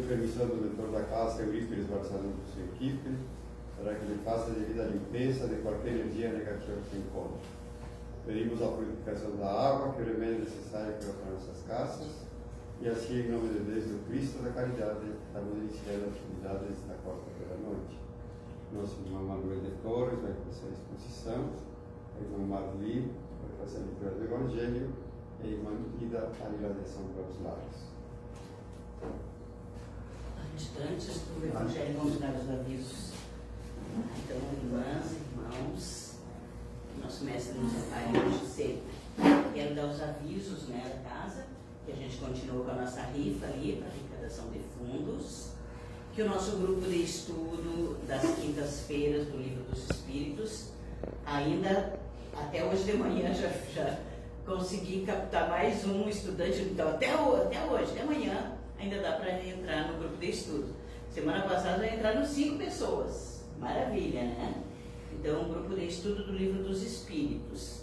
Permissão do mentor da casa, Eurípides Barçalão, com sua equipe, para que ele faça devido à limpeza de qualquer energia negativa que encontre. Pedimos a purificação da água, que é o remédio necessário para nossas casas, e assim, em nome de Deus e do Cristo da caridade, estamos iniciando as atividades da quarta-feira à noite. Nosso irmão Manuel de Torres vai começar a exposição, a irmã Marli vai fazer a leitura do Evangelho, e a irmã Ida a irradiação para os lares. Antes do Evangelho, vamos dar os avisos. Então, irmãs, irmãos, nosso mestre nos acompanha hoje sempre. Quero dar os avisos, né, da casa, que a gente continua com a nossa rifa ali para arrecadação de fundos, que o nosso grupo de estudo das quintas-feiras do Livro dos Espíritos, ainda até hoje de manhã já consegui captar mais um estudante, então até hoje, até amanhã, ainda dá para entrar no grupo de estudo. Semana passada já entraram 5 pessoas. Maravilha, né? Então, o grupo de estudo do Livro dos Espíritos.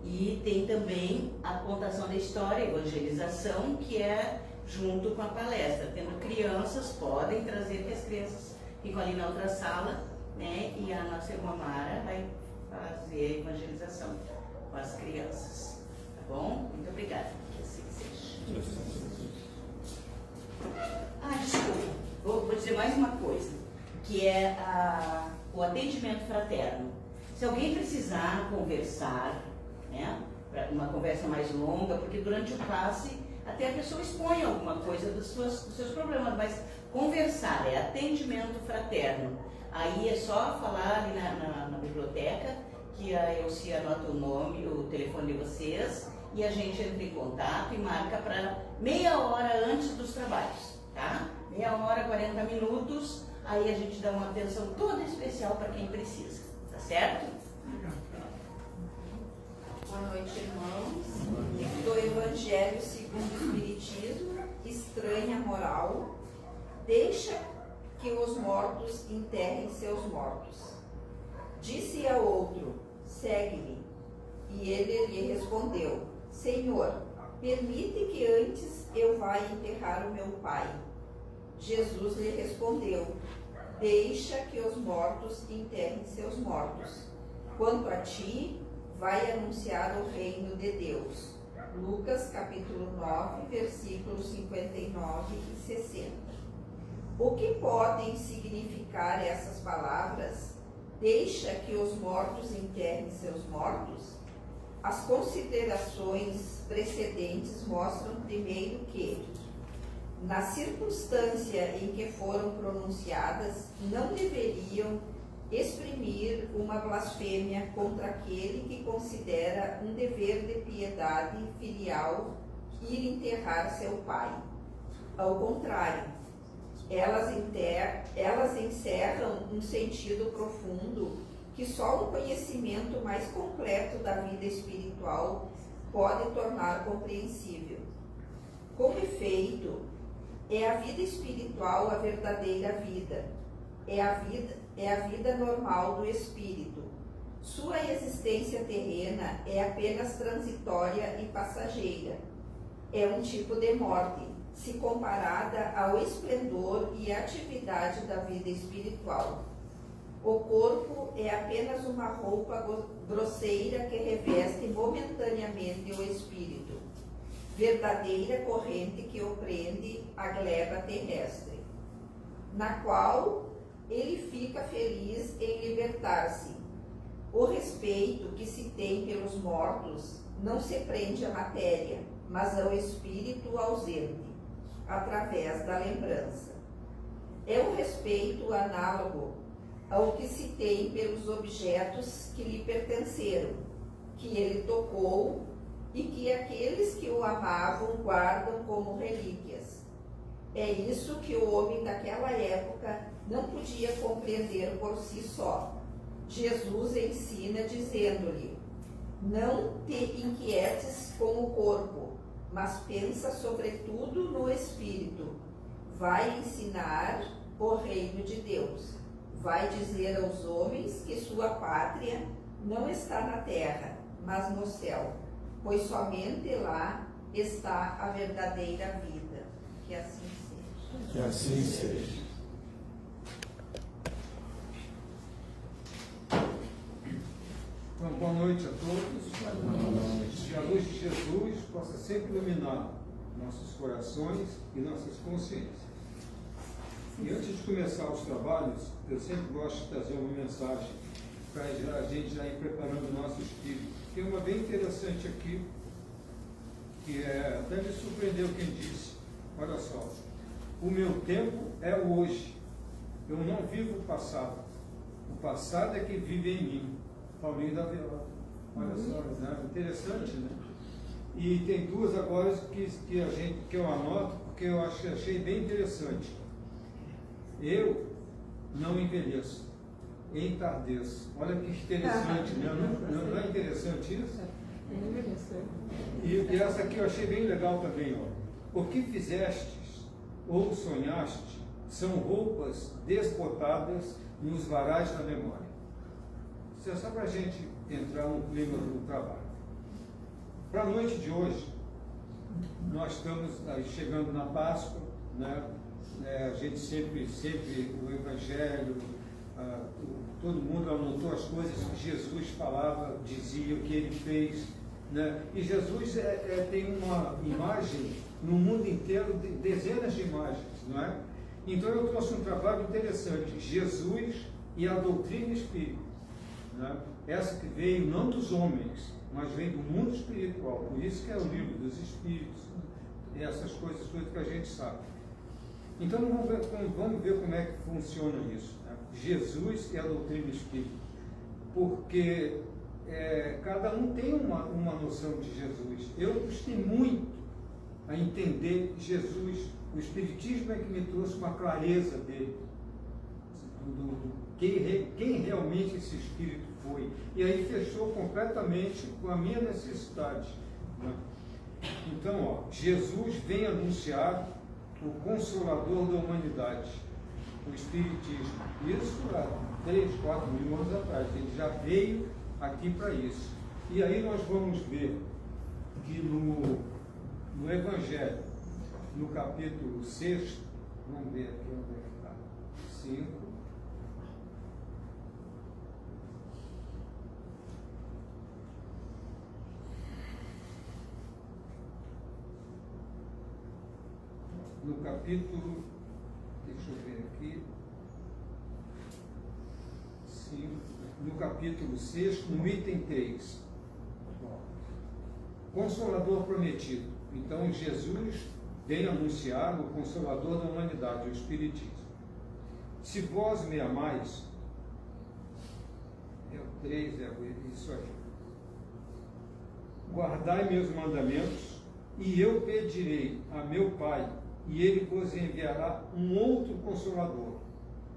E tem também a contação da história, evangelização, que é junto com a palestra. Tendo crianças, podem trazer, que as crianças ficam ali na outra sala, né? E a nossa irmã Mara vai fazer a evangelização com as crianças. Tá bom? Muito obrigada. Que assim seja. Desculpa, vou dizer mais uma coisa, que é o atendimento fraterno. Se alguém precisar conversar, né, uma conversa mais longa, porque durante o passe até a pessoa expõe alguma coisa dos seus problemas, mas conversar é atendimento fraterno. Aí é só falar ali na biblioteca, que a Elci anota o nome, o telefone de vocês, e a gente entra em contato e marca para meia hora antes dos trabalhos, tá? Meia hora, 40 minutos, aí a gente dá uma atenção toda especial para quem precisa, tá certo? Boa noite, irmãos. Do Evangelho segundo o Espiritismo, estranha moral, deixa que os mortos enterrem seus mortos. Disse a outro, segue-me. E ele lhe respondeu, Senhor, permite que antes eu vá enterrar o meu pai. Jesus lhe respondeu, deixa que os mortos enterrem seus mortos. Quanto a ti, vai anunciar o reino de Deus. Lucas capítulo 9, versículos 59 e 60. O que podem significar essas palavras? Deixa que os mortos enterrem seus mortos? As considerações precedentes mostram primeiro que, na circunstância em que foram pronunciadas, não deveriam exprimir uma blasfêmia contra aquele que considera um dever de piedade filial ir enterrar seu pai. Ao contrário, elas encerram um sentido profundo que só um conhecimento mais completo da vida espiritual pode tornar compreensível. Como efeito, é a vida espiritual a verdadeira vida. É a vida normal do espírito. Sua existência terrena é apenas transitória e passageira. É um tipo de morte, se comparada ao esplendor e atividade da vida espiritual. O corpo é apenas uma roupa grosseira que reveste momentaneamente o espírito, verdadeira corrente que o prende à gleba terrestre, na qual ele fica feliz em libertar-se. O respeito que se tem pelos mortos não se prende à matéria, mas ao espírito ausente, através da lembrança. É um respeito análogo ao que se tem pelos objetos que lhe pertenceram, que ele tocou e que aqueles que o amavam guardam como relíquias. É isso que o homem daquela época não podia compreender por si só. Jesus ensina dizendo-lhe: não te inquietes com o corpo, mas pensa sobretudo no espírito. Vai ensinar o reino de Deus. Vai dizer aos homens que sua pátria não está na terra, mas no céu, pois somente lá está a verdadeira vida. Que assim seja. Que assim seja. Então, boa noite a todos. Boa noite. Que a luz de Jesus possa sempre iluminar nossos corações e nossas consciências. E antes de começar os trabalhos, eu sempre gosto de trazer uma mensagem para a gente já ir preparando o nosso espírito. Tem uma bem interessante aqui, que até me surpreendeu quem disse. Olha só, o meu tempo é o hoje. Eu não vivo o passado. O passado é que vive em mim. Paulinho da Viola. Olha só, né? Interessante, né? E tem duas agora que eu anoto, porque eu achei bem interessante. Eu não envelheço, entardeço. Olha que interessante, né? Não é interessante isso? E essa aqui eu achei bem legal também, ó. O que fizestes ou sonhaste são roupas despotadas nos varais da memória. Isso é só para a gente entrar no clima do trabalho. Para a noite de hoje, nós estamos chegando na Páscoa, né? A gente sempre o Evangelho, todo mundo anotou as coisas que Jesus falava, dizia, o que ele fez, né? E Jesus tem uma imagem no mundo inteiro, de dezenas de imagens, não é? Então eu trouxe um trabalho interessante, Jesus e a doutrina espírita, né? Essa que veio não dos homens, mas vem do mundo espiritual, por isso que é o livro dos espíritos, essas coisas que a gente sabe. Então vamos ver como é que funciona isso, né? Jesus e a doutrina espírita, porque cada um tem uma noção de Jesus. Eu custei muito a entender Jesus. O Espiritismo é que me trouxe uma clareza dele, quem realmente esse Espírito foi. E aí fechou completamente com a minha necessidade, né? Então, Jesus vem anunciar o Consolador da humanidade, o Espiritismo. Isso há 3, 4 mil anos atrás. Ele já veio aqui para isso. E aí nós vamos ver que no Evangelho, no capítulo 6, vamos ver aqui onde é que está, 5. No capítulo, deixa eu ver aqui, 5, no capítulo 6, no item 3, Consolador prometido. Então Jesus vem anunciar o Consolador da humanidade, o Espiritismo. Se vós me amais, 3, isso aí. Guardai meus mandamentos, e eu pedirei a meu Pai, e ele vos enviará um outro Consolador,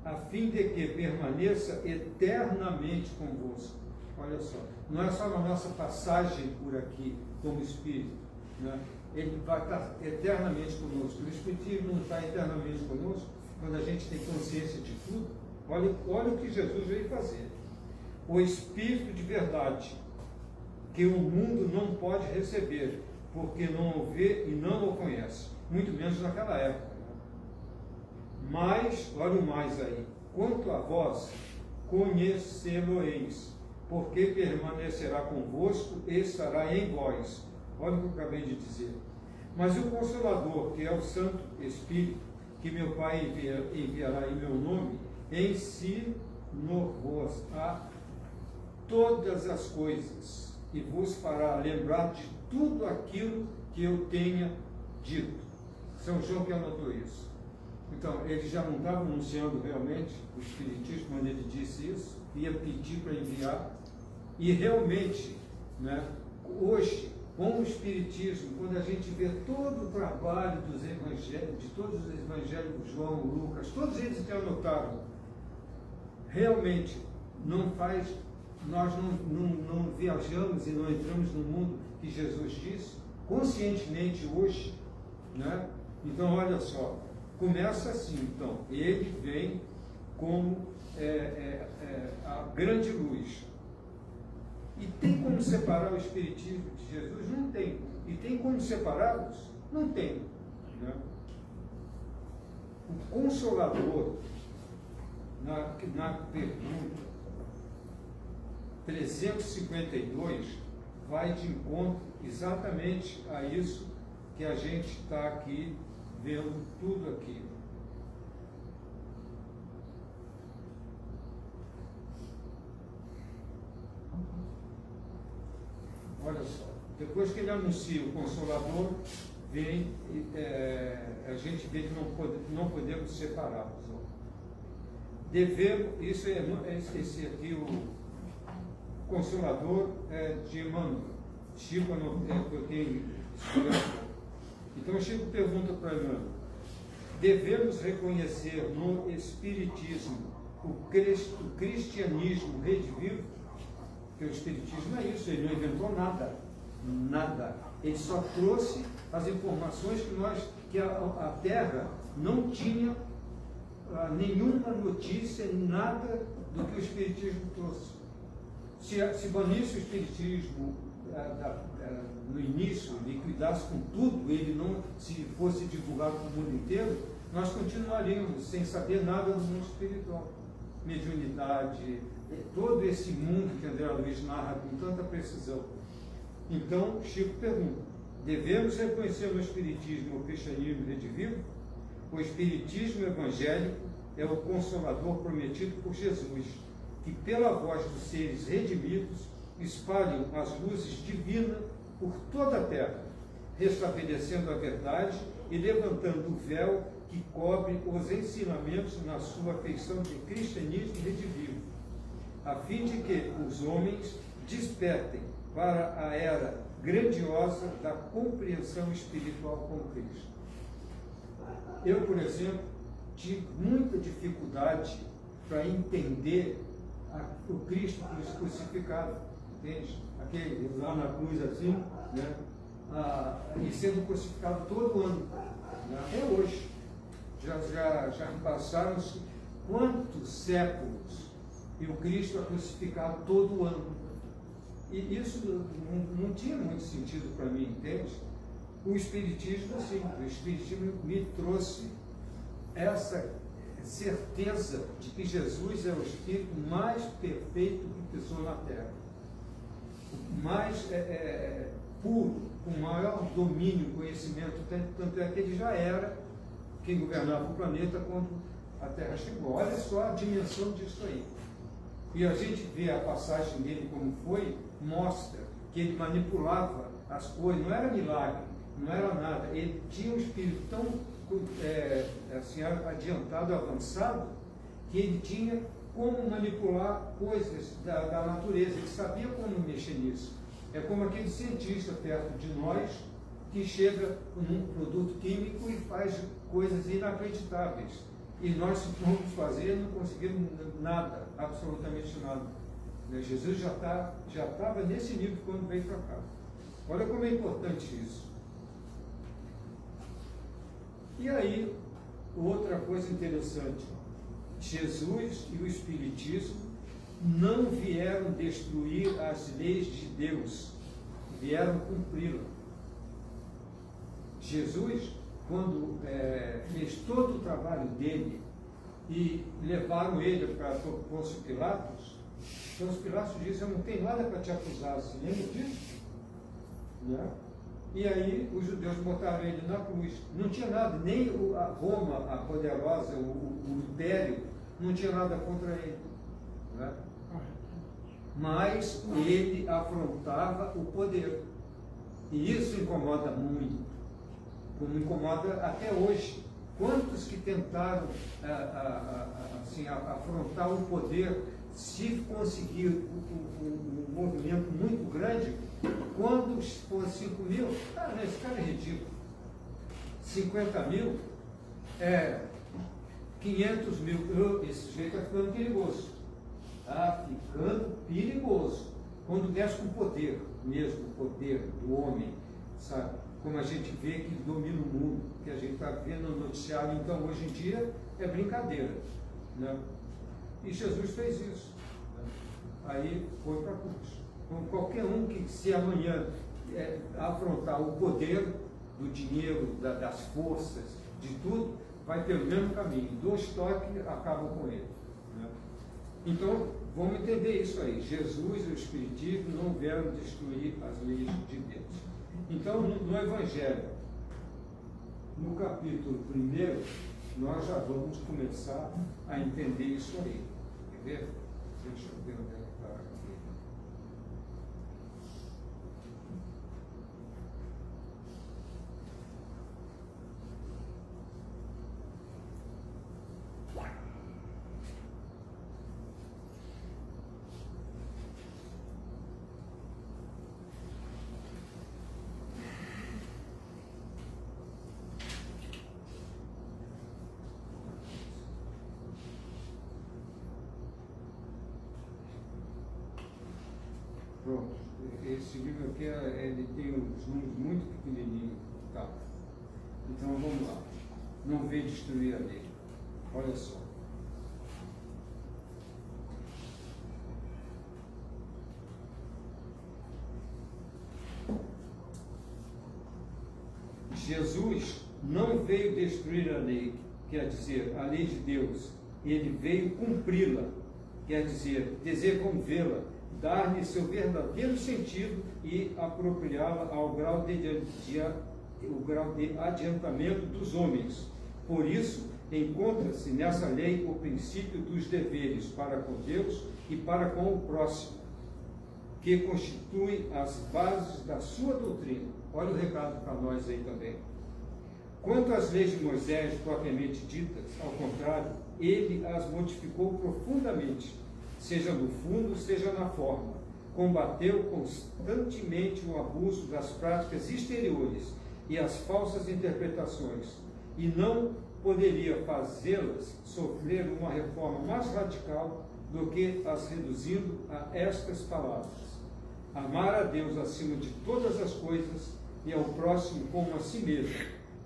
a fim de que permaneça eternamente convosco. Olha só, não é só na nossa passagem por aqui, como Espírito, né? Ele vai estar eternamente conosco. O Espiritismo não está eternamente conosco quando a gente tem consciência de tudo. Olha o que Jesus veio fazer. O Espírito de verdade, que o mundo não pode receber, porque não o vê e não o conhece, muito menos naquela época. Mas, olha o mais aí, quanto a vós, conhecê-lo-eis, porque permanecerá convosco e estará em vós. Olha o que eu acabei de dizer. Mas o Consolador, que é o Santo Espírito, que meu Pai enviará em meu nome, ensino-vos a todas as coisas, e vos fará lembrar de tudo aquilo que eu tenha dito. São João que anotou isso. Então, ele já não estava anunciando realmente o Espiritismo quando ele disse isso, ia pedir para enviar, e realmente, né, hoje, com o Espiritismo, quando a gente vê todo o trabalho dos evangelhos, de todos os evangelhos, João, Lucas, todos eles que anotaram, realmente não faz, nós não viajamos e não entramos no mundo que Jesus disse, conscientemente hoje, né? Então, olha só, começa assim, então, ele vem como a grande luz. E tem como separar o Espiritismo de Jesus? Não tem. E tem como separá-los? Não tem. Né? O Consolador, na pergunta 352, vai de encontro exatamente a isso que a gente está aqui vendo tudo aqui. Olha só, depois que ele anuncia o Consolador, vem, a gente vê que não podemos separá-los. Devemos, isso esse aqui, o Consolador de Emmanuel. Chico foi quem escreveu. Então Chico pergunta para Emmanuel: devemos reconhecer no Espiritismo o cristianismo redivivo? Porque o Espiritismo é isso, ele não inventou nada. Ele só trouxe as informações que a Terra não tinha nenhuma notícia, nada do que o Espiritismo trouxe. Se banisse o Espiritismo no início, liquidasse com tudo, ele não se fosse divulgado para o mundo inteiro, nós continuaríamos sem saber nada do mundo espiritual. Mediunidade, todo esse mundo que André Luiz narra com tanta precisão. Então, Chico pergunta: devemos reconhecer no Espiritismo o cristianismo redivivo? O Espiritismo evangélico é o Consolador prometido por Jesus, que pela voz dos seres redimidos espalham as luzes divinas por toda a terra, restabelecendo a verdade e levantando o véu que cobre os ensinamentos na sua feição de cristianismo redivivo, a fim de que os homens despertem para a era grandiosa da compreensão espiritual com Cristo. Eu, por exemplo, tive muita dificuldade para entender o Cristo crucificado, entende? Aquele lá na cruz assim, né? E sendo crucificado todo ano, né? Até hoje. Já passaram-se quantos séculos e o Cristo é crucificado todo ano. E isso não tinha muito sentido para mim, entende? O Espiritismo, sim, o Espiritismo me trouxe essa certeza de que Jesus é o Espírito mais perfeito que pisou na Terra, o mais puro, com maior domínio, conhecimento, tanto é que ele já era quem governava o planeta quando a Terra chegou. Olha só a dimensão disso aí. E a gente vê a passagem dele como foi, mostra que ele manipulava as coisas, não era milagre, não era nada. Ele tinha um espírito tão assim, adiantado, avançado, que ele tinha como manipular coisas da natureza, ele sabia como mexer nisso. É como aquele cientista perto de nós que chega com um produto químico e faz coisas inacreditáveis. E nós vamos fazer, não conseguimos nada, absolutamente nada. Jesus já estava nesse nível quando veio para cá. Olha como é importante isso. E aí, outra coisa interessante, Jesus e o Espiritismo não vieram destruir as leis de Deus, vieram cumpri-la. Jesus, quando fez todo o trabalho dele e levaram ele para Pôncio Pilatos, Pôncio Pilatos disse: eu não tenho nada para te acusar, você lembra disso? Né? E aí os judeus botaram ele na cruz. Não tinha nada, nem a Roma, a poderosa, o império, não tinha nada contra ele. Né? Mas ele afrontava o poder. E isso incomoda muito, como incomoda até hoje. Quantos que tentaram assim, afrontar o poder, se conseguir um movimento muito grande, quando for 5 mil, esse cara é ridículo. 50 mil, 500 mil, esse jeito está ficando perigoso. Está ficando perigoso. Quando desce com o poder, mesmo o poder do homem, sabe? Como a gente vê que domina o mundo, que a gente está vendo no noticiário, então hoje em dia é brincadeira. Né? E Jesus fez isso. Né? Aí foi para a cruz. Então, qualquer um que, se amanhã afrontar o poder do dinheiro, das forças, de tudo, vai ter o mesmo caminho. 2 toques acabam com ele. Né? Então, vamos entender isso aí. Jesus e o Espiritismo não vieram destruir as leis de Deus. Então, no Evangelho, no capítulo 1, nós já vamos começar a entender isso aí. Quer ver? Deixa eu ver onde é que está aqui. Pronto, esse livro aqui ele tem uns números muito pequenininhos, tá? Então vamos lá. Não vem destruir a lei. Olha só. Jesus não veio destruir a lei, quer dizer, a lei de Deus. Ele veio cumpri-la, quer dizer, desenvolvê-la, dar-lhe seu verdadeiro sentido e apropriá-la ao grau de adiantamento dos homens. Por isso, encontra-se nessa lei o princípio dos deveres para com Deus e para com o próximo, que constitui as bases da sua doutrina. Olha o recado para nós aí também. Quanto às leis de Moisés propriamente ditas, ao contrário, ele as modificou profundamente, seja no fundo, seja na forma. Combateu constantemente o abuso das práticas exteriores e as falsas interpretações, e não poderia fazê-las sofrer uma reforma mais radical do que as reduzindo a estas palavras: amar a Deus acima de todas as coisas e ao próximo como a si mesmo,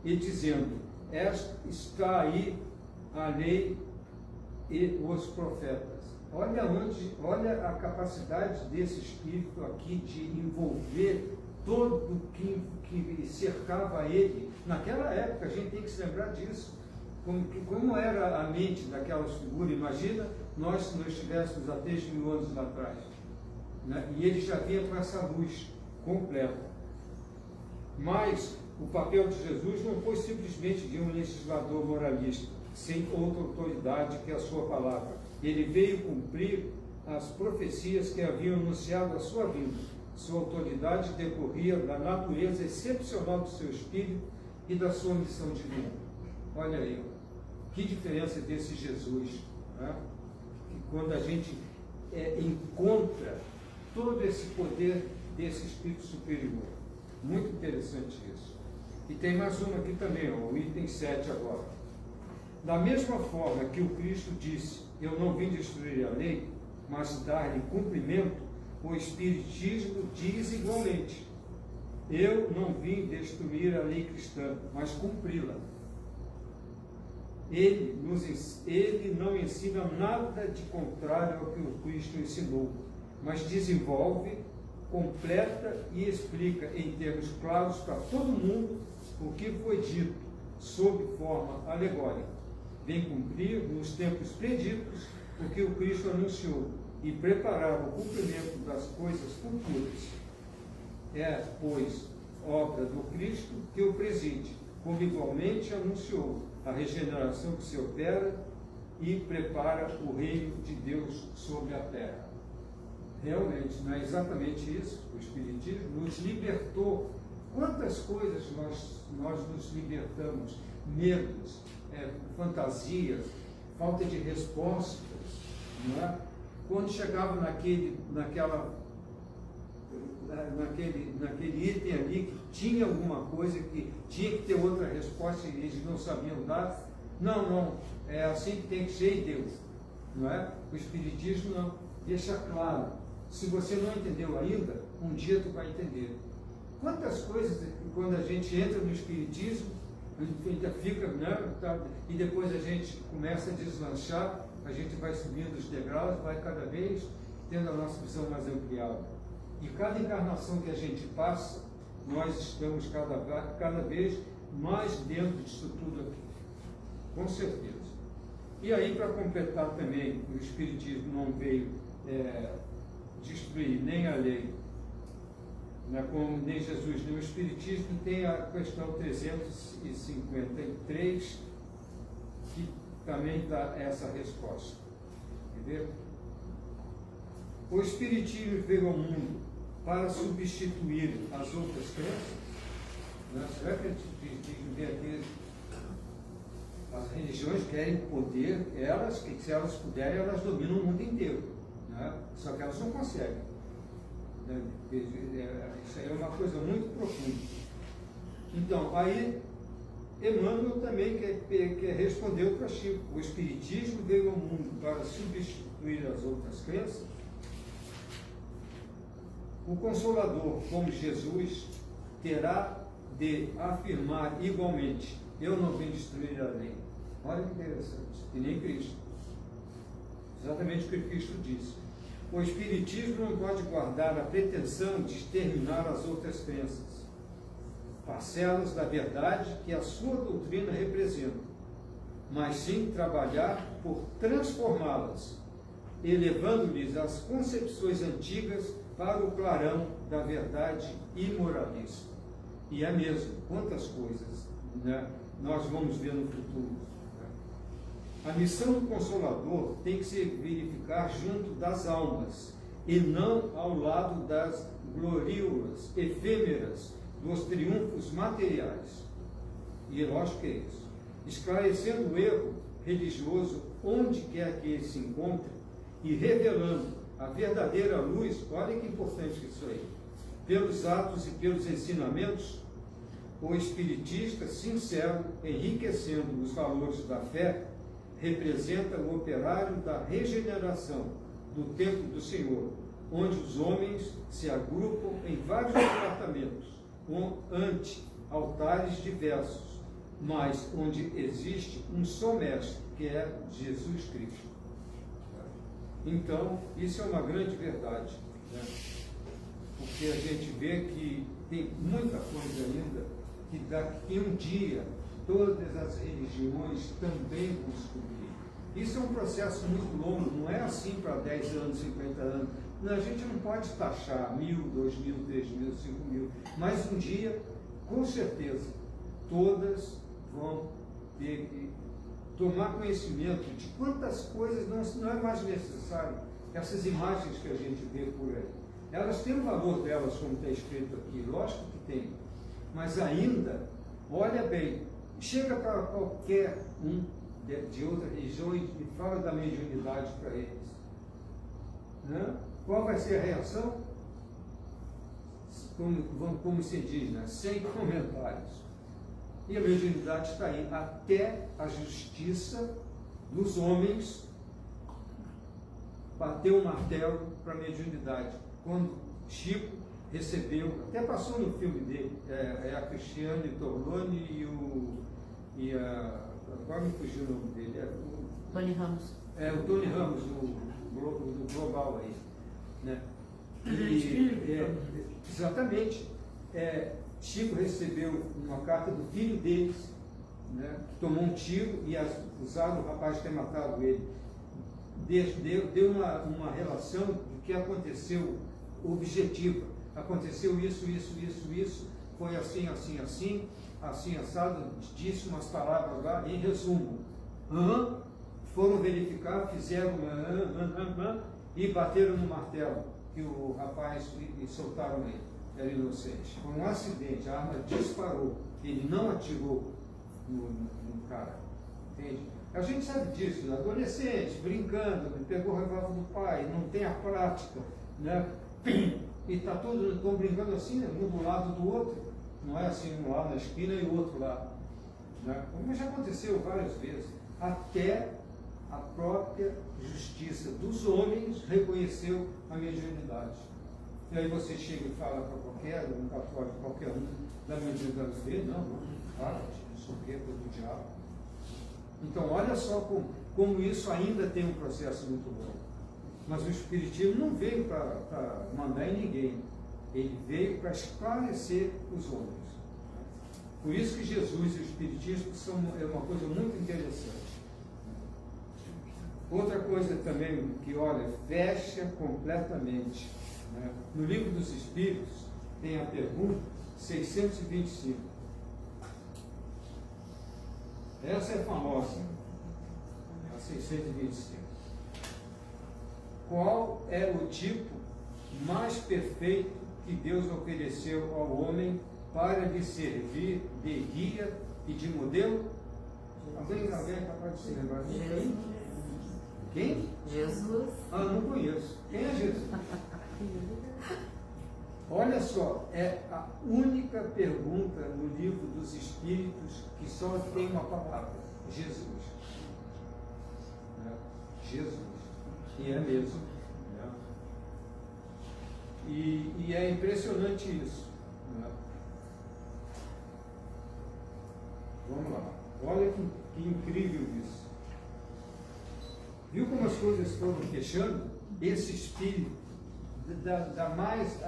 e dizendo: está aí a lei e os profetas. Olha a capacidade desse Espírito aqui de envolver todo o que cercava ele. Naquela época, a gente tem que se lembrar disso. Como era a mente daquelas figuras? Imagina nós, se nós estivéssemos há 3.000 anos atrás. Né? E ele já vinha com essa luz completa. Mas o papel de Jesus não foi simplesmente de um legislador moralista, sem outra autoridade que a sua palavra. Ele veio cumprir as profecias que haviam anunciado a sua vinda. Sua autoridade decorria da natureza excepcional do seu espírito e da sua missão divina. Olha aí, que diferença desse Jesus. Né? que quando a gente encontra todo esse poder desse espírito superior. Muito interessante isso. E tem mais uma aqui também, ó, o item 7 agora. Da mesma forma que o Cristo disse, eu não vim destruir a lei, mas dar-lhe cumprimento, o Espiritismo diz igualmente, eu não vim destruir a lei cristã, mas cumpri-la. Ele não ensina nada de contrário ao que o Cristo ensinou, mas desenvolve, completa e explica em termos claros para todo mundo o que foi dito, sob forma alegórica. Vem cumprir nos tempos preditos o que o Cristo anunciou e preparar o cumprimento das coisas futuras. É, pois, obra do Cristo que o preside, como igualmente anunciou a regeneração que se opera e prepara o reino de Deus sobre a terra. Realmente, não é exatamente isso? O Espiritismo nos libertou. Quantas coisas nós nos libertamos? Medos, fantasias, falta de respostas, não é? Quando chegava naquele item ali que tinha alguma coisa que tinha que ter outra resposta e eles não sabiam dar, não, é assim que tem que ser em Deus, não é? O Espiritismo não, deixa claro. Se você não entendeu ainda, um dia tu vai entender. Quantas coisas, quando a gente entra no Espiritismo, a gente fica, né, e depois a gente começa a deslanchar, a gente vai subindo os degraus, vai cada vez tendo a nossa visão mais ampliada. E cada encarnação que a gente passa, nós estamos cada vez mais dentro disso tudo aqui. Com certeza. E aí, para completar também, o Espiritismo não veio destruir nem a lei, né, como nem Jesus, nem o Espiritismo. Tem a questão 353, que também dá essa resposta. Entendeu? O Espiritismo veio ao mundo para substituir as outras crenças. Né? Será que a gente vê aqui? As religiões querem poder, elas, que se elas puderem, elas dominam o mundo inteiro. Né? Só que elas não conseguem. Né? Isso aí é uma coisa muito profunda. Então, aí Emmanuel também respondeu para Chico. O Espiritismo veio ao mundo para substituir as outras crenças. O Consolador, como Jesus, terá de afirmar igualmente, eu não vim destruir a lei. Olha que interessante, e nem Cristo. Exatamente o que Cristo disse. O Espiritismo não pode guardar a pretensão de exterminar as outras crenças, parcelas da verdade que a sua doutrina representa, mas sim trabalhar por transformá-las, elevando-lhes as concepções antigas para o clarão da verdade imoralista. E é mesmo, quantas coisas, né, nós vamos ver no futuro. A missão do Consolador tem que se verificar junto das almas, e não ao lado das gloriolas efêmeras dos triunfos materiais. E lógico que é isso. Esclarecendo o erro religioso onde quer que ele se encontre e revelando a verdadeira luz, olha que importante isso aí, pelos atos e pelos ensinamentos, o espiritista sincero, enriquecendo os valores da fé, representa o operário da regeneração do templo do Senhor, onde os homens se agrupam em vários departamentos, ante altares diversos, mas onde existe um só mestre, que é Jesus Cristo. Então, isso é uma grande verdade, né? Porque a gente vê que tem muita coisa ainda que daqui um dia todas as religiões também vão descobrir. Isso é um processo muito longo, não é assim para 10 anos, 50 anos. Não, a gente não pode taxar 1.000, 2.000, 3.000, 5.000, mas um dia, com certeza, todas vão ter que tomar conhecimento de quantas coisas não é mais necessário. Essas imagens que a gente vê por aí, elas têm o valor delas, como está escrito aqui, lógico que tem, mas ainda, olha bem, chega para qualquer um de outras religiões e fala da mediunidade para eles, né? Qual vai ser a reação? Como se diz, né? Sem comentários. E a mediunidade está aí. Até a justiça dos homens bateu o martelo para a mediunidade. Quando Chico recebeu, até passou no filme dele, a Cristiane Torlone agora me fugiu o nome dele, Tony Ramos. O Tony Ramos, do Global aí, né? Exatamente. Chico recebeu uma carta do filho deles, né? Tomou um tiro e acusaram o rapaz de ter matado ele. Deu uma relação do que aconteceu objetiva. Aconteceu isso, foi assim, assado, disse umas palavras lá, em resumo. Foram verificar, fizeram e bateram no martelo que o rapaz e soltaram ele. Era inocente. Foi um acidente, a arma disparou, ele não atirou no cara. Entende? A gente sabe disso, adolescente, brincando, pegou o revólver do pai, não tem a prática, né? E está todos estão brincando assim, um do lado do outro, não é assim, um lá na esquina e o outro lá. Né? Como já aconteceu várias vezes, até a própria justiça dos homens reconheceu a mediunidade. E aí você chega e fala para um católico, qualquer um, da mediunidade dele, não, isso aqui é do diabo. Então, olha só como isso ainda tem um processo muito bom. Mas o Espiritismo não veio para mandar em ninguém, ele veio para esclarecer os homens. Por isso que Jesus e o Espiritismo é uma coisa muito interessante. Outra coisa também que, olha, fecha completamente. Né? No Livro dos Espíritos tem a pergunta 625. Essa é famosa, a 625. Qual é o tipo mais perfeito que Deus ofereceu ao homem para lhe servir de guia e de modelo? Alguém é capaz de se lembrar disso? Quem? Jesus. Não conheço. Quem é Jesus? Olha só, é a única pergunta no Livro dos Espíritos que só tem uma palavra: Jesus. Né? Jesus. E é mesmo. Né? E é impressionante isso. Né? Vamos lá. Olha que incrível isso. Viu como as coisas foram fechando? Esse espírito da mais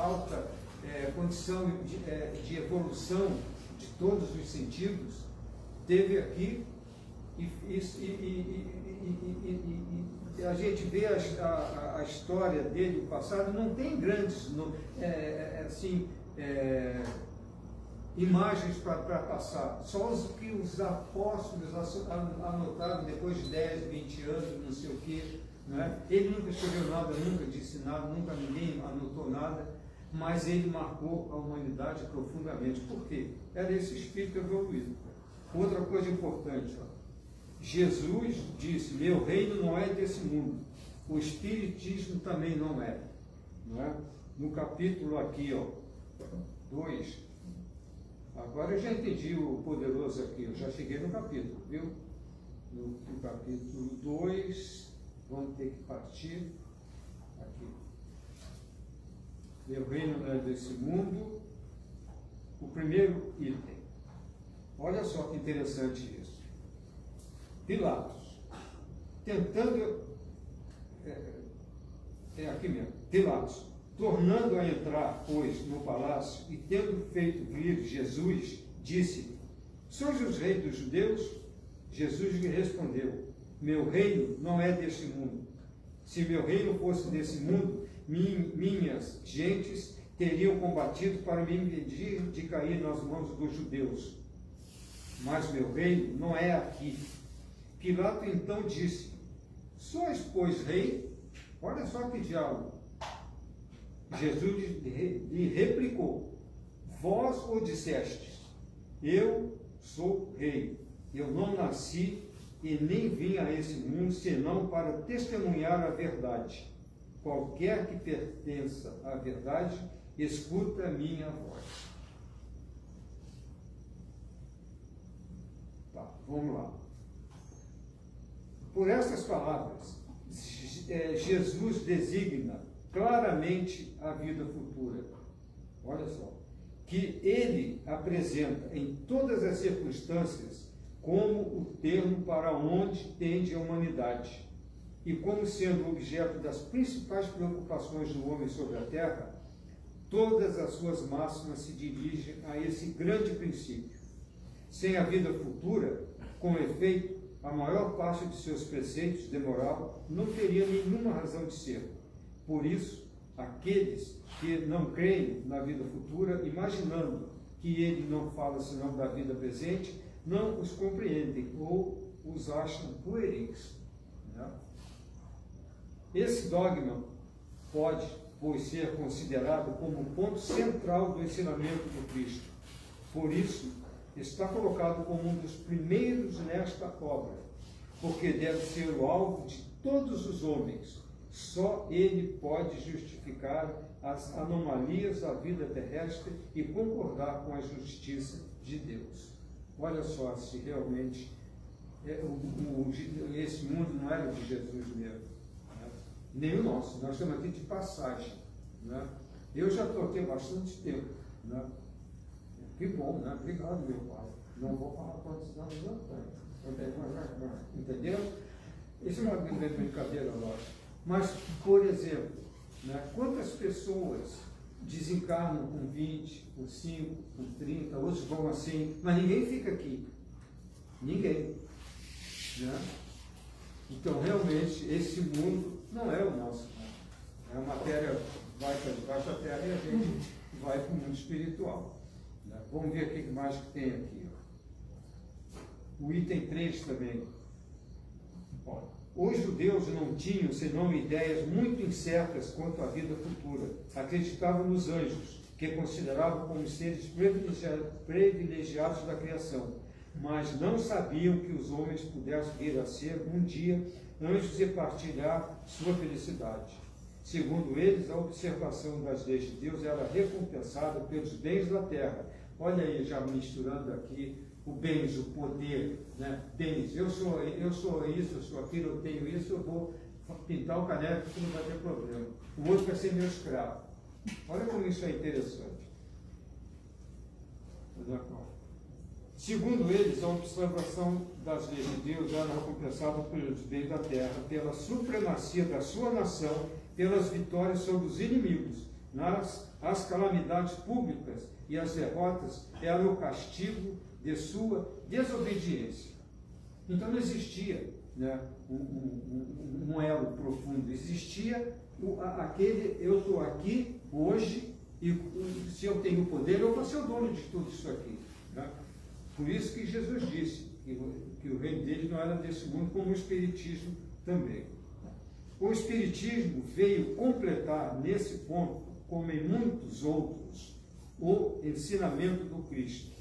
alta condição de evolução de todos os sentidos teve aqui e a gente vê a história dele, o passado, não tem grandes imagens para passar, só os que os apóstolos anotaram depois de 10, 20 anos, não sei o quê. Né? Ele nunca escreveu nada, nunca disse nada, nunca ninguém anotou nada, mas ele marcou a humanidade profundamente. Por quê? Era esse espírito evoluído. Outra coisa importante, ó. Jesus disse: meu reino não é desse mundo. O Espiritismo também não é. Não é? No capítulo aqui, ó, 2. Agora eu já entendi o poderoso aqui, eu já cheguei no capítulo, viu? No capítulo 2, vamos ter que partir aqui. Meu reino não é desse mundo. O primeiro item. Olha só que interessante isso. Pilatos, tentando, aqui mesmo, Pilatos, tornando a entrar, pois, no palácio, e tendo feito vir Jesus, disse: sois os reis dos judeus? Jesus lhe respondeu: meu reino não é deste mundo. Se meu reino fosse desse mundo, minhas gentes teriam combatido para me impedir de cair nas mãos dos judeus. Mas meu reino não é aqui. Pilato então disse: sois, pois, rei? Olha só que diálogo. Jesus lhe replicou: vós o dissestes, eu sou rei. Eu não nasci e nem vim a esse mundo senão para testemunhar a verdade. Qualquer que pertença à verdade, escuta a minha voz. Tá, vamos lá. Por essas palavras, Jesus designa claramente a vida futura. Olha só. Que ele apresenta em todas as circunstâncias como o termo para onde tende a humanidade e como sendo objeto das principais preocupações do homem sobre a terra, todas as suas máximas se dirigem a esse grande princípio. Sem a vida futura, com efeito, a maior parte de seus preceitos de moral não teria nenhuma razão de ser. Por isso, aqueles que não creem na vida futura, imaginando que ele não fala senão da vida presente, não os compreendem ou os acham pueris. Né? Esse dogma pode, pois, ser considerado como o ponto central do ensinamento do Cristo. Por isso, está colocado como um dos primeiros nesta obra, porque deve ser o alvo de todos os homens. Só ele pode justificar as anomalias da vida terrestre e concordar com a justiça de Deus. Olha só se realmente esse mundo não era de Jesus mesmo, né? Nem o nosso. Nós estamos aqui de passagem, né? Eu já estou aqui há bastante tempo, né? Que bom, né? Obrigado, meu pai. Não vou falar quantos anos eu tenho. Entendeu? Isso é uma brincadeira, lógico. Mas, por exemplo, né, quantas pessoas desencarnam com 20, com 5, com 30, outros vão assim, mas ninguém fica aqui. Ninguém. Né? Então, realmente, esse mundo não é o nosso mundo. A matéria vai para debaixo da terra e a gente vai para o mundo espiritual. Né? Vamos ver o que mais que tem aqui. O item 3 também. Olha. Os judeus não tinham senão ideias muito incertas quanto à vida futura. Acreditavam nos anjos, que consideravam como seres privilegiados da criação, mas não sabiam que os homens pudessem vir a ser, um dia, anjos e partilhar sua felicidade. Segundo eles, a observação das leis de Deus era recompensada pelos bens da terra. Olha aí, já misturando aqui o bens, o poder, né? Bens, eu sou isso, eu sou aquilo, eu tenho isso, eu vou pintar o caneco que não vai ter problema. O outro vai ser meu escravo. Olha como isso é interessante. Segundo eles, a observação das leis de Deus era recompensada pelos bens da terra, pela supremacia da sua nação, pelas vitórias sobre os inimigos. As calamidades públicas e as derrotas eram o castigo de sua desobediência. Então não existia, né, um elo profundo, existia aquele eu estou aqui hoje e se eu tenho poder eu vou ser o dono de tudo isso aqui. Né? Por isso que Jesus disse que o reino dele não era desse mundo, como o Espiritismo também. O Espiritismo veio completar nesse ponto, como em muitos outros, o ensinamento do Cristo.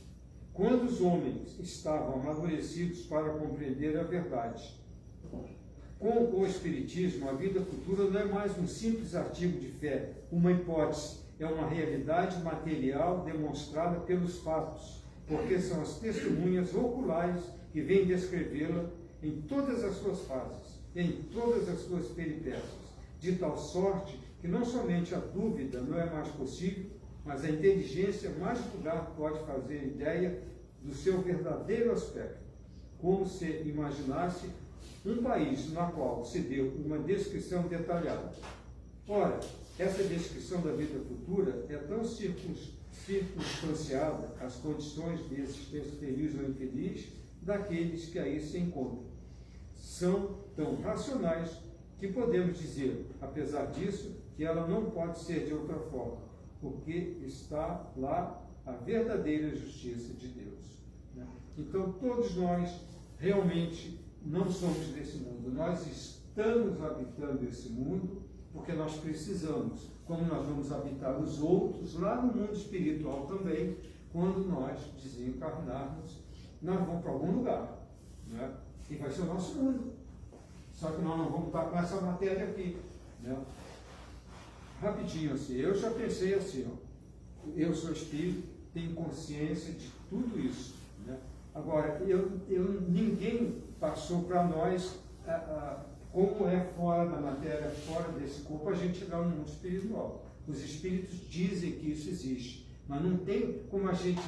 Quando os homens estavam amadurecidos para compreender a verdade, com o Espiritismo, a vida futura não é mais um simples artigo de fé, uma hipótese, é uma realidade material demonstrada pelos fatos, porque são as testemunhas oculares que vêm descrevê-la em todas as suas fases, em todas as suas peripécias, de tal sorte que não somente a dúvida não é mais possível, mas a inteligência mais vulgar pode fazer ideia do seu verdadeiro aspecto, como se imaginasse um país na qual se deu uma descrição detalhada. Ora, essa descrição da vida futura é tão circunstanciada às condições de existência feliz ou infeliz daqueles que aí se encontram. São tão racionais que podemos dizer, apesar disso, que ela não pode ser de outra forma, porque está lá a verdadeira justiça de Deus. Né? Então, todos nós realmente não somos desse mundo. Nós estamos habitando esse mundo porque nós precisamos, como nós vamos habitar os outros lá no mundo espiritual também, quando nós desencarnarmos, nós vamos para algum lugar. Né? E vai ser o nosso mundo. Só que nós não vamos estar com essa matéria aqui. Né? Rapidinho assim, eu já pensei assim, ó, eu sou espírito, tenho consciência de tudo isso. Né? Agora, ninguém passou para nós como é fora da matéria, fora desse corpo, a gente chegar no mundo espiritual. Os espíritos dizem que isso existe, mas não tem como a gente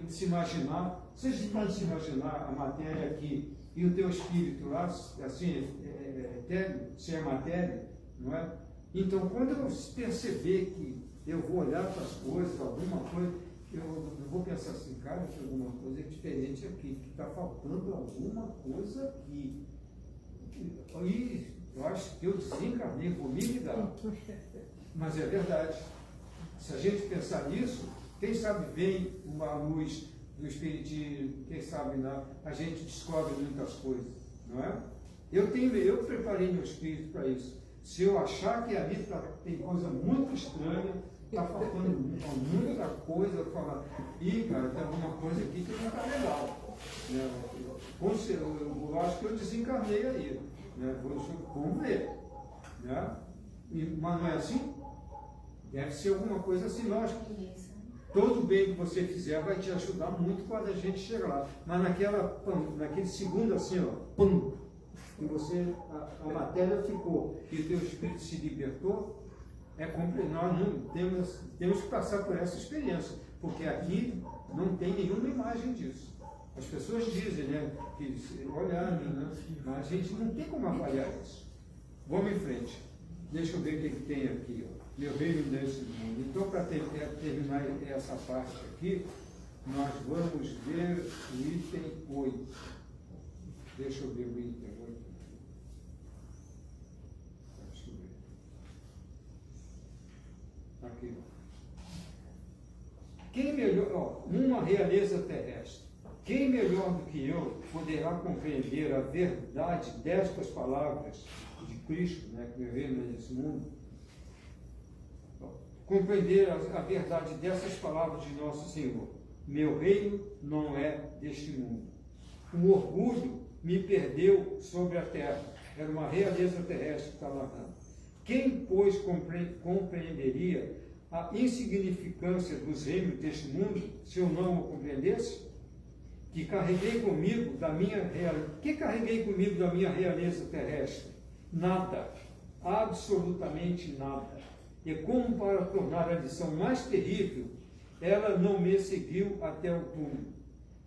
se imaginar. Vocês podem se imaginar a matéria aqui e o teu espírito lá, assim, etéreo, sem a matéria, não é? Então, quando eu perceber que eu vou olhar para as coisas, alguma coisa, eu vou pensar assim, cara, que alguma coisa é diferente aqui, que está faltando alguma coisa aqui. E eu acho que eu desencarnei, vou me ligar. Mas é verdade. Se a gente pensar nisso, quem sabe vem uma luz do Espiritismo, quem sabe não, a gente descobre muitas coisas, não é? Eu preparei meu espírito para isso. Se eu achar que ali tem coisa muito estranha, está faltando muita coisa, eu falar, cara, tem alguma coisa aqui que não está legal. Né? Eu acho que eu desencarnei aí. Né? Vamos ver. Né? Mas não é assim? Deve ser alguma coisa assim, lógico. Todo bem que você fizer vai te ajudar muito quando a gente chegar lá. Mas naquele segundo assim, ó, pum, que você, a matéria ficou e o teu espírito se libertou, nós não temos que passar por essa experiência, porque aqui não tem nenhuma imagem disso. As pessoas dizem, né, que olhando, né, mas a gente não tem como avaliar isso. Vamos em frente. Deixa eu ver o que tem aqui, ó. Meu reino desse mundo. Então, para terminar essa parte aqui, nós vamos ver o item 8. Deixa eu ver o item 8. Deixa eu ver. Aqui. Quem melhor, uma realeza terrestre. Quem melhor do que eu poderá compreender a verdade destas palavras de Cristo, né, que meu reino é nesse mundo? Compreender a verdade dessas palavras de nosso Senhor. Meu reino não é deste mundo. O orgulho me perdeu sobre a terra. Era uma realeza terrestre que está narrando. Quem, pois, compreenderia a insignificância dos reinos deste mundo se eu não o compreendesse? Que carreguei comigo da minha realeza terrestre? Nada. Absolutamente nada. E como para tornar a lição mais terrível, ela não me seguiu até o túmulo.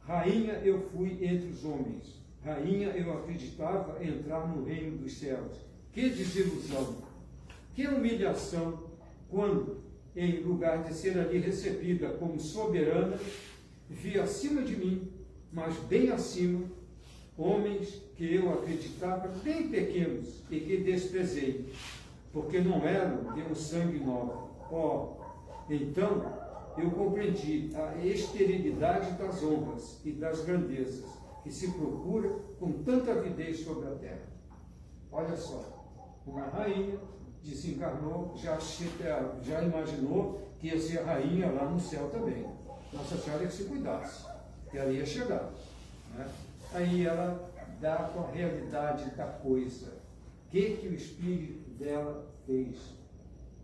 Rainha eu fui entre os homens. Rainha eu acreditava entrar no reino dos céus. Que desilusão! Que humilhação, quando, em lugar de ser ali recebida como soberana, vi acima de mim, mas bem acima, homens que eu acreditava bem pequenos e que desprezei, porque não eram de um sangue nobre. Então eu compreendi a esterilidade das honras e das grandezas que se procura com tanta avidez sobre a terra. Olha só, uma rainha desencarnou, já imaginou que ia ser rainha lá no céu também. Nossa Senhora que se cuidasse, que ela ia chegar. Né? Aí ela dá com a realidade da coisa. O que o espírito dela fez?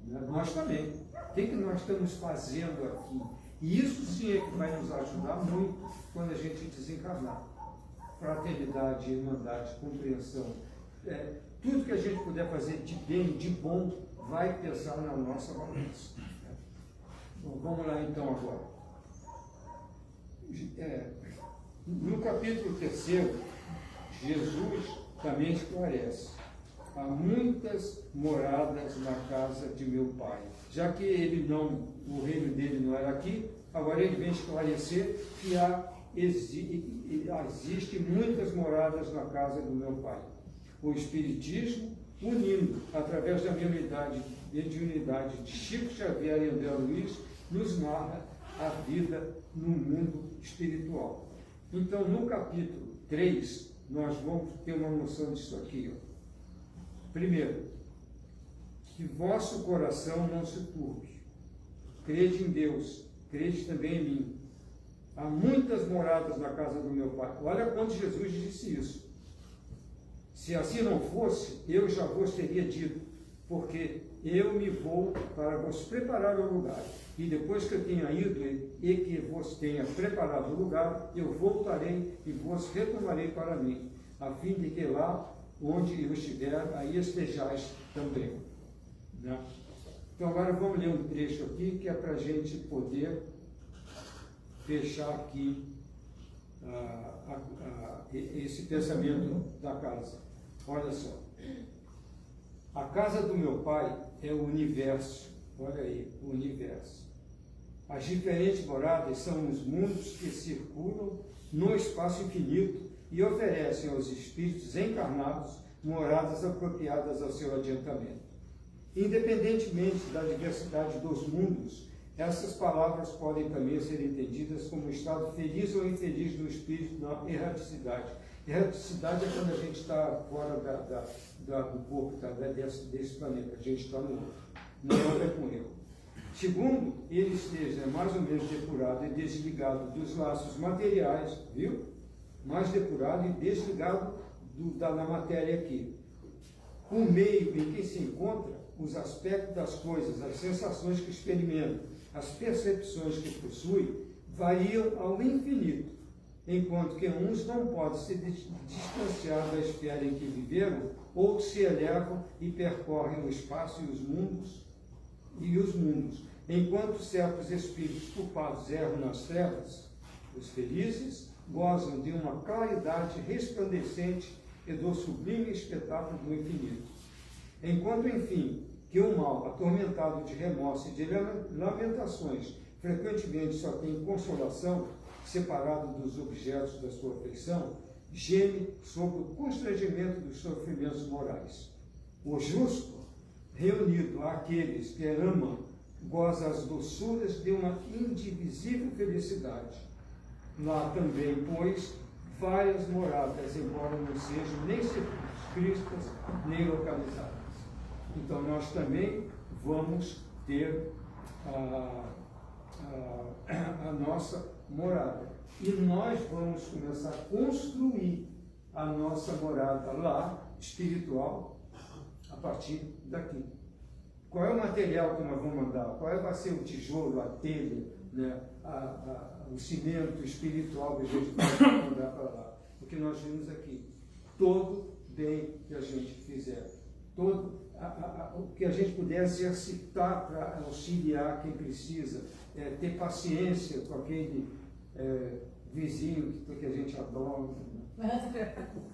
Nós também. O que nós estamos fazendo aqui? E isso sim é que vai nos ajudar muito quando a gente desencarnar. Fraternidade, irmandade, compreensão. Tudo que a gente puder fazer de bem, de bom, vai pesar na nossa balança. Bom, vamos lá então agora. No capítulo 3, Jesus também esclarece. Há muitas moradas na casa de meu pai. Já que o reino dele não era aqui, agora ele vem esclarecer que existe muitas moradas na casa do meu pai. O Espiritismo, unindo, através da mediunidade de Chico Xavier e André Luiz, nos narra a vida no mundo espiritual. Então, no capítulo 3, nós vamos ter uma noção disso aqui. Primeiro, que vosso coração não se turbe. Crede em Deus, crede também em mim. Há muitas moradas na casa do meu pai. Olha quando Jesus disse isso. Se assim não fosse, eu já vos teria dito, porque eu me vou para vos preparar o lugar. E depois que eu tenha ido e que vos tenha preparado o lugar, eu voltarei e vos retomarei para mim, a fim de que lá onde eu estiver, aí estejais também. Né? Então agora vamos ler um trecho aqui, que é para a gente poder fechar aqui esse pensamento da casa. Olha só. A casa do meu pai é o universo. Olha aí, o universo. As diferentes moradas são os mundos que circulam no espaço infinito e oferecem aos espíritos encarnados moradas apropriadas ao seu adiantamento. Independentemente da diversidade dos mundos, essas palavras podem também ser entendidas como um estado feliz ou infeliz do espírito na erraticidade. Erraticidade é quando a gente está fora do corpo, desse planeta, a gente está no outro. Não é com erro. Segundo, ele esteja mais ou menos depurado e desligado dos laços materiais, viu? Mais depurado e desligado da matéria aqui. O meio em que se encontra, os aspectos das coisas, as sensações que experimenta, as percepções que possui, variam ao infinito, enquanto que uns não podem se distanciar da esfera em que viveram, ou se elevam e percorrem o espaço e os mundos, enquanto certos espíritos culpados erram nas trevas, os felizes gozam de uma claridade resplandecente e do sublime espetáculo do infinito. Enquanto, enfim, que o mal, atormentado de remorso e de lamentações, frequentemente só tem consolação, separado dos objetos da sua afeição, geme sob o constrangimento dos sofrimentos morais. O justo, reunido àqueles que amam, goza as doçuras de uma indivisível felicidade. Lá também, pois, várias moradas, embora não sejam nem circunscritas, nem localizadas. Então, nós também vamos ter a nossa morada. E nós vamos começar a construir a nossa morada lá, espiritual, a partir daqui. Qual é o material que nós vamos mandar? Qual vai ser o tijolo, a telha, né? O cimento espiritual que a gente vai mandar para lá? O que nós vimos aqui. Todo bem que a gente fizer, todo o que a gente puder exercitar para auxiliar quem precisa, ter paciência com aquele vizinho que a gente adora,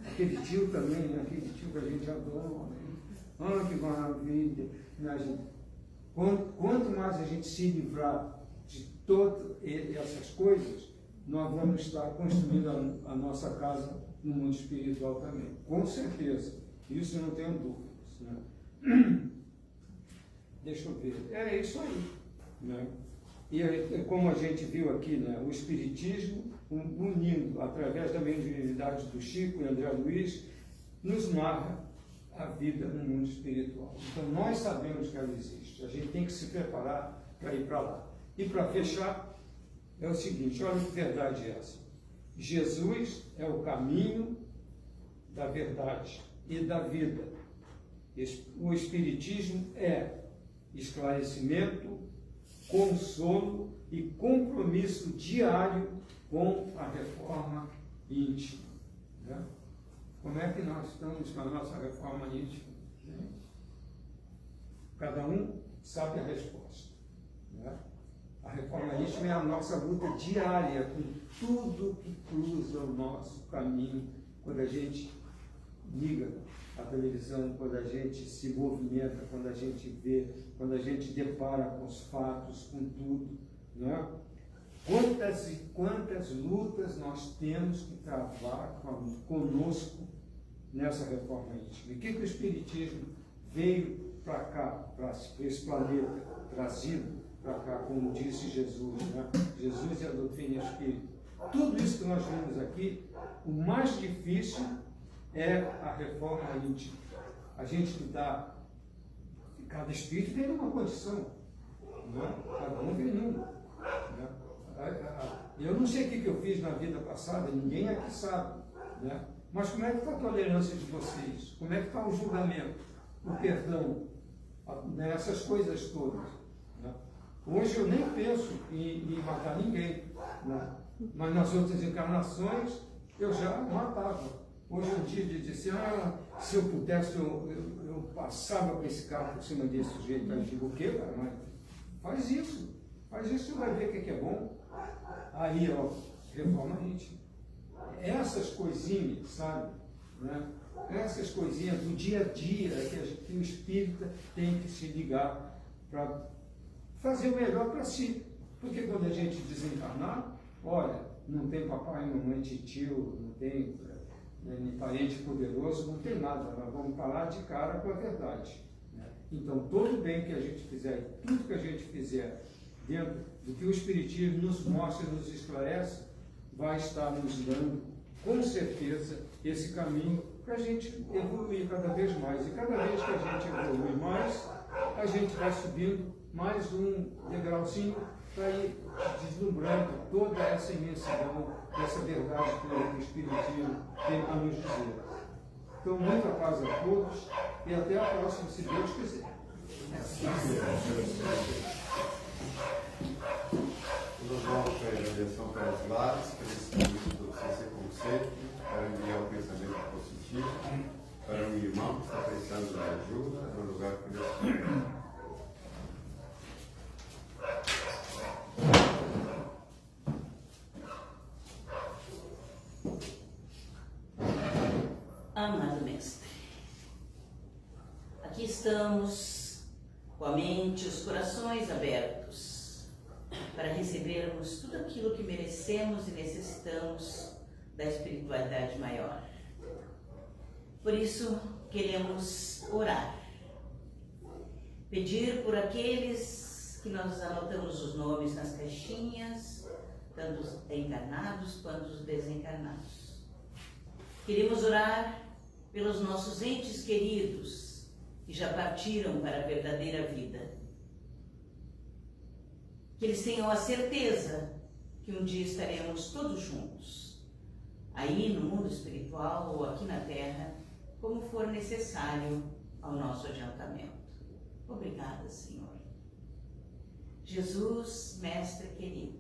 aquele tio também, né? Aquele tio que a gente adora. Ah, que maravilha! Quanto mais a gente se livrar de todas essas coisas, nós vamos estar construindo a nossa casa no mundo espiritual também. Com certeza. Isso eu não tenho dúvidas. Né? Deixa eu ver. É isso aí. Né? E como a gente viu aqui, né, o Espiritismo, unindo através da mediunidade do Chico e André Luiz, nos narra a vida no mundo espiritual. Então nós sabemos que ela existe. A gente tem que se preparar para ir para lá. E para fechar, é o seguinte, olha que verdade é essa. Jesus é o caminho da verdade e da vida. O Espiritismo é esclarecimento, consolo e compromisso diário com a reforma íntima. Né? Como é que nós estamos com a nossa reforma íntima? Né? Cada um sabe a resposta. Né? A reforma íntima é a nossa luta diária com tudo que cruza o nosso caminho, quando a gente liga a televisão, quando a gente se movimenta, quando a gente vê, quando a gente depara com os fatos, com tudo. Né? Quantas e quantas lutas nós temos que travar conosco nessa reforma íntima? E o que o Espiritismo veio para cá, para esse planeta, trazido para cá, como disse Jesus, né? Jesus e a doutrina espírita. Tudo isso que nós vimos aqui, o mais difícil é a reforma íntima. A gente dá, cada espírito vem numa condição, né? Cada um vem numa. Né? Eu não sei o que eu fiz na vida passada, ninguém aqui sabe. Né? Mas como é que está a tolerância de vocês? Como é que está o julgamento, o perdão, essas coisas todas? Né? Hoje eu nem penso em matar ninguém, né? Mas nas outras encarnações eu já matava. Hoje em dia de dizer, se eu pudesse, eu passava com esse carro por cima desse sujeito. Aí eu digo, o quê, cara? Mas faz isso, você vai ver o que é bom. Aí, ó, reforma a gente. Essas coisinhas, sabe? Né? Essas coisinhas do dia a dia que o espírita tem que se ligar para fazer o melhor para si. Porque quando a gente desencarnar, olha, não tem papai, mamãe, tio, não tem parente poderoso, não tem nada, nós vamos parar de cara com a verdade. Né? Então, todo bem que a gente fizer, tudo que a gente fizer dentro do que o Espiritismo nos mostra e nos esclarece, vai estar nos dando, com certeza, esse caminho para a gente evoluir cada vez mais. E cada vez que a gente evolui mais, a gente vai subindo mais um degrauzinho para ir deslumbrando toda essa imensidão, essa verdade que o Espiritismo tem a nos dizer. Então, muita paz a todos e até a próxima, se Deus quiser. Nós vamos para a avaliação para os lares, que eles do CC Conceito, para enviar o pensamento positivo para um irmão que está precisando de ajuda no lugar que ele está. Amado Mestre, aqui estamos com a mente e os corações abertos para recebermos tudo aquilo que merecemos e necessitamos da espiritualidade maior. Por isso, queremos orar, pedir por aqueles que nós anotamos os nomes nas caixinhas, tanto os encarnados quanto os desencarnados. Queremos orar pelos nossos entes queridos que já partiram para a verdadeira vida. Que eles tenham a certeza que um dia estaremos todos juntos, aí no mundo espiritual ou aqui na Terra, como for necessário ao nosso adiantamento. Obrigada, Senhor. Jesus, Mestre querido,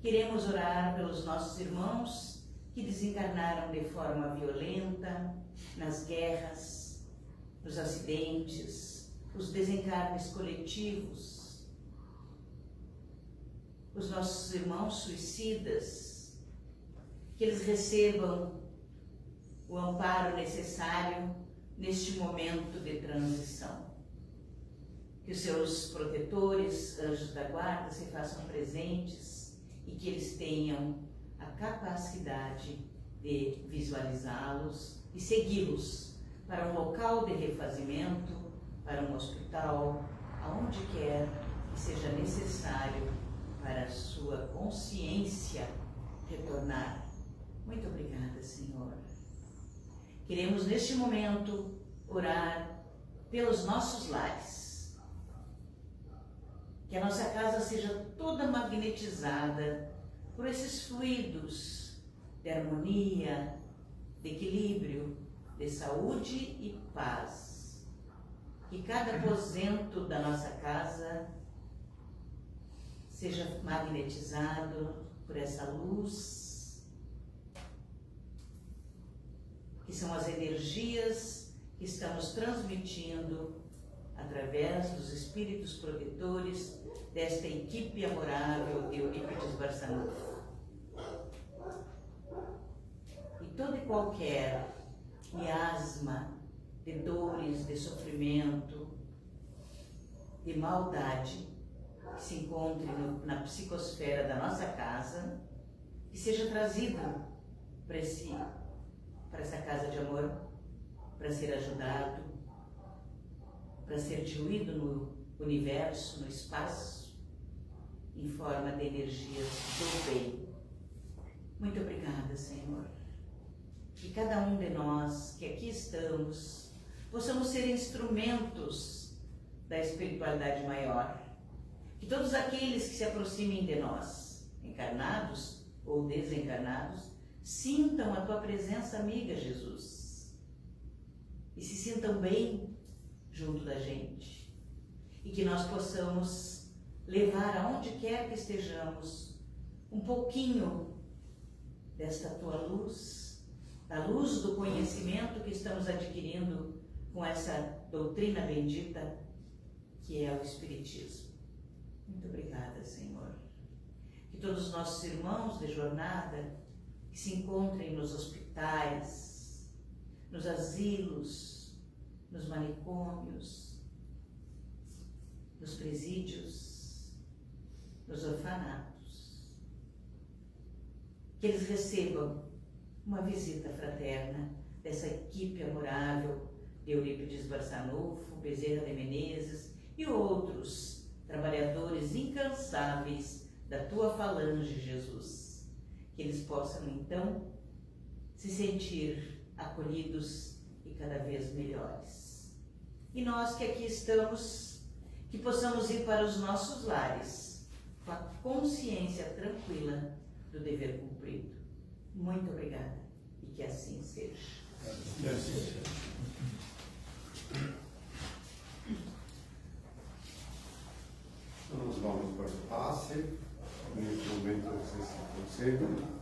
queremos orar pelos nossos irmãos que desencarnaram de forma violenta nas guerras, nos acidentes, os desencarnes coletivos, os nossos irmãos suicidas, que eles recebam o amparo necessário neste momento de transição. Que os seus protetores, anjos da guarda, se façam presentes e que eles tenham a capacidade de visualizá-los e segui-los para um local de refazimento, para um hospital, aonde quer que seja necessário para a sua consciência retornar. Muito obrigada, Senhor. Queremos neste momento orar pelos nossos lares. Que a nossa casa seja toda magnetizada por esses fluidos de harmonia, de equilíbrio, de saúde e paz. Que cada aposento da nossa casa seja magnetizado por essa luz, que são as energias que estamos transmitindo através dos espíritos protetores desta equipe amorável de Eurípides Barçanufo. E toda e qualquer miasma de dores, de sofrimento, de maldade que se encontre na psicosfera da nossa casa, que seja trazido para essa casa de amor, para ser ajudado, para ser diluído no universo, no espaço, em forma de energias do bem. Muito obrigada, Senhor. Que cada um de nós que aqui estamos possamos ser instrumentos da espiritualidade maior. Que todos aqueles que se aproximem de nós, encarnados ou desencarnados, sintam a tua presença amiga, Jesus, e se sintam bem junto da gente, e que nós possamos levar aonde quer que estejamos um pouquinho desta tua luz, da luz do conhecimento que estamos adquirindo com essa doutrina bendita que é o Espiritismo. Muito obrigada, Senhor. Que todos os nossos irmãos de jornada que se encontrem nos hospitais, nos asilos, nos manicômios, nos presídios, nos orfanatos, que eles recebam uma visita fraterna dessa equipe amorável de Eurípides Barçanufo, Bezerra de Menezes e outros trabalhadores incansáveis da tua falange, Jesus. Que eles possam, então, se sentir acolhidos e cada vez melhores. E nós que aqui estamos, que possamos ir para os nossos lares com a consciência tranquila do dever cumprido. Muito obrigada e que assim seja. Então, nós vamos para o passe. Neste momento, vocês se concentram